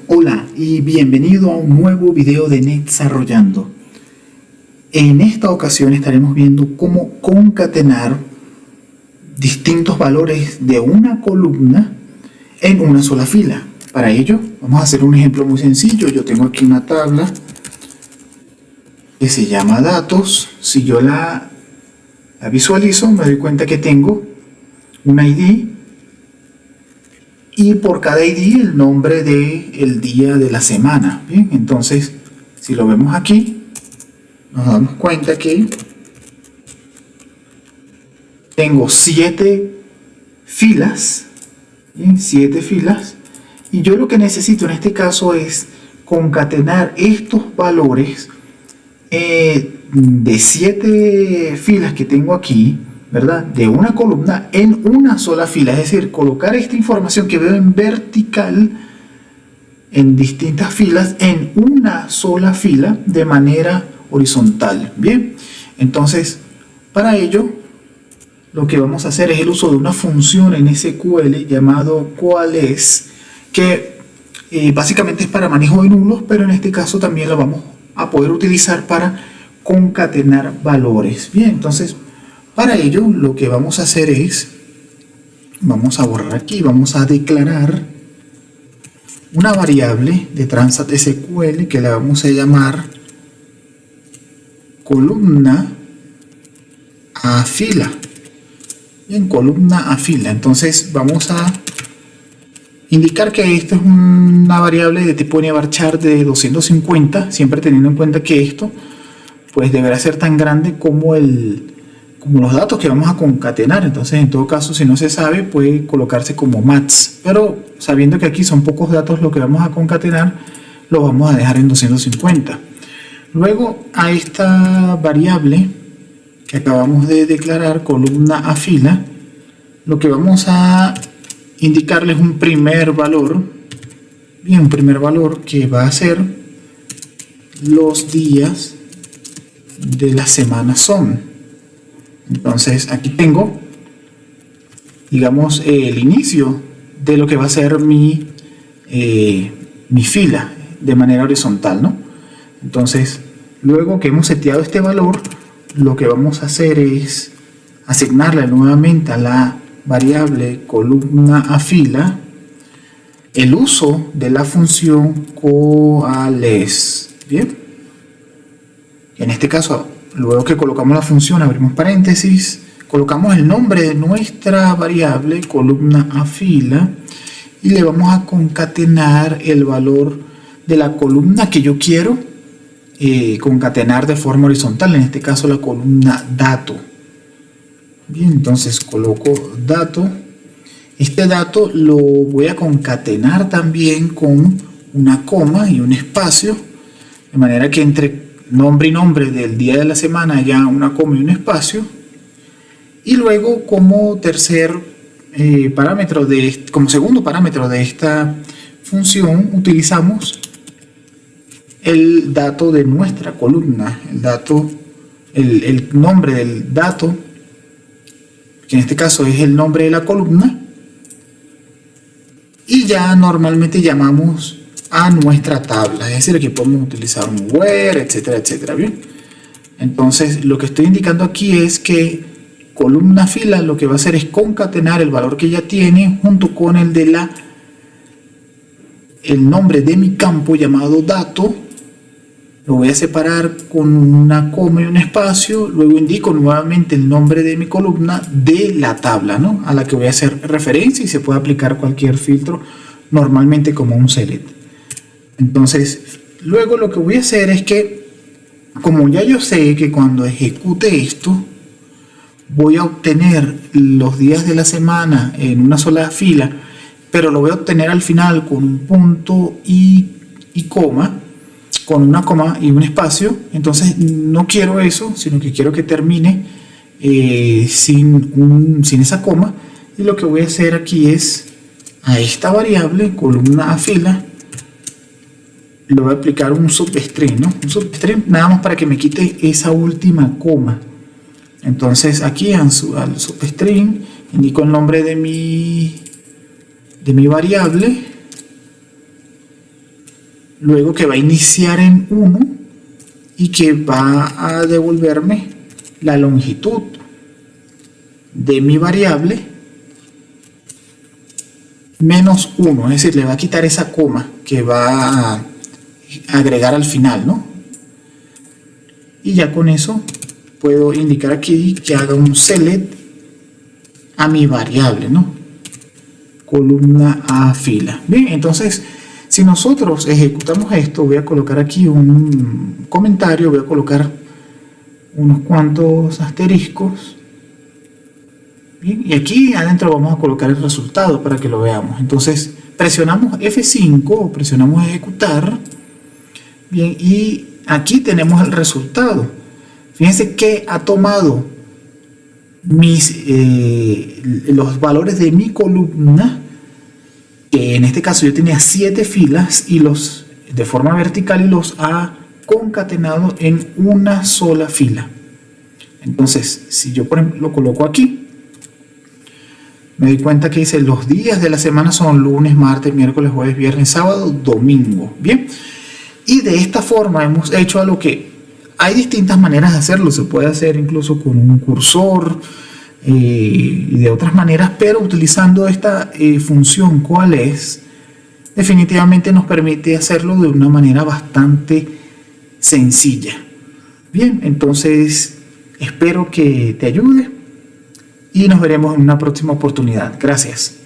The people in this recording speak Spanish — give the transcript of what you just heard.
Hola y bienvenido a un nuevo video de Netsarrollando. En esta ocasión estaremos viendo cómo concatenar distintos valores de una columna en una sola fila. Para ello vamos a hacer un ejemplo muy sencillo. Yo tengo aquí una tabla que se llama datos. Si yo la visualizo, me doy cuenta que tengo un ID y por cada ID el nombre del día de la semana. Bien, entonces si lo vemos aquí, nos damos cuenta que tengo 7 filas, ¿bien? 7 filas, y yo lo que necesito en este caso es concatenar estos valores de 7 filas que tengo aquí, ¿verdad? De una columna en una sola fila, es decir, colocar esta información que veo en vertical en distintas filas en una sola fila de manera horizontal. Bien, entonces para ello lo que vamos a hacer es el uso de una función en SQL llamado cuales, que básicamente es para manejo de nulos, pero en este caso también lo vamos a poder utilizar para concatenar valores. Bien, entonces para ello lo que vamos a hacer es, vamos a borrar aquí, vamos a declarar una variable de Transat SQL que la vamos a llamar columna a fila. Bien, columna a fila. Entonces vamos a indicar que esto es una variable de tipo varchar de 250, siempre teniendo en cuenta que esto pues deberá ser tan grande como los datos que vamos a concatenar. Entonces, en todo caso, si no se sabe, puede colocarse como max, pero sabiendo que aquí son pocos datos lo que vamos a concatenar, lo vamos a dejar en 250. Luego a esta variable que acabamos de declarar, columna a fila, lo que vamos a indicarle es un primer valor. Bien, un primer valor que va a ser los días de la semana son. Entonces aquí tengo, digamos, el inicio de lo que va a ser mi fila de manera horizontal, ¿no? Entonces, luego que hemos seteado este valor, lo que vamos a hacer es asignarle nuevamente a la variable columna a fila el uso de la función coales. Bien, en este caso, luego que colocamos la función, abrimos paréntesis, colocamos el nombre de nuestra variable columna a fila y le vamos a concatenar el valor de la columna que yo quiero concatenar de forma horizontal, en este caso la columna dato. Bien, entonces coloco dato. Este dato lo voy a concatenar también con una coma y un espacio, de manera que entre nombre y nombre del día de la semana haya una coma y un espacio. Y luego como como segundo parámetro de esta función utilizamos el dato de nuestra columna, el nombre del dato, que en este caso es el nombre de la columna, y ya normalmente llamamos a nuestra tabla, es decir, que podemos utilizar un where, etcétera, etcétera. Bien, entonces lo que estoy indicando aquí es que columna fila lo que va a hacer es concatenar el valor que ya tiene junto con el nombre de mi campo llamado dato. Lo voy a separar con una coma y un espacio, luego indico nuevamente el nombre de mi columna de la tabla, ¿no?, a la que voy a hacer referencia, y se puede aplicar cualquier filtro, normalmente como un select. Entonces, luego lo que voy a hacer es que, como ya yo sé que cuando ejecute esto, voy a obtener los días de la semana en una sola fila, pero lo voy a obtener al final con un punto y coma, con una coma y un espacio. Entonces no quiero eso, sino que quiero que termine sin esa coma, y lo que voy a hacer aquí es a esta variable columna a fila le voy a aplicar un substring, ¿no? Un substring nada más para que me quite esa última coma. Entonces aquí al substring indico el nombre de mi variable luego que va a iniciar en 1 y que va a devolverme la longitud de mi variable menos 1, es decir, le va a quitar esa coma que va a agregar al final, ¿no? Y ya con eso puedo indicar aquí que haga un select a mi variable, ¿no? Columna a fila. Bien, entonces si nosotros ejecutamos esto, voy a colocar aquí un comentario, voy a colocar unos cuantos asteriscos. Bien, y aquí adentro vamos a colocar el resultado para que lo veamos. Entonces presionamos F5 o presionamos ejecutar. Bien, y aquí tenemos el resultado. Fíjense que ha tomado los valores de mi columna, que en este caso yo tenía 7 filas, y los de forma vertical, y los ha concatenado en una sola fila. Entonces, si yo por ejemplo lo coloco aquí, me doy cuenta que dice los días de la semana son lunes, martes, miércoles, jueves, viernes, sábado, domingo. Bien, y de esta forma hemos hecho algo que hay distintas maneras de hacerlo. Se puede hacer incluso con un cursor y de otras maneras, pero utilizando esta función ¿cuál es? Definitivamente nos permite hacerlo de una manera bastante sencilla. Bien, entonces espero que te ayude y nos veremos en una próxima oportunidad. Gracias.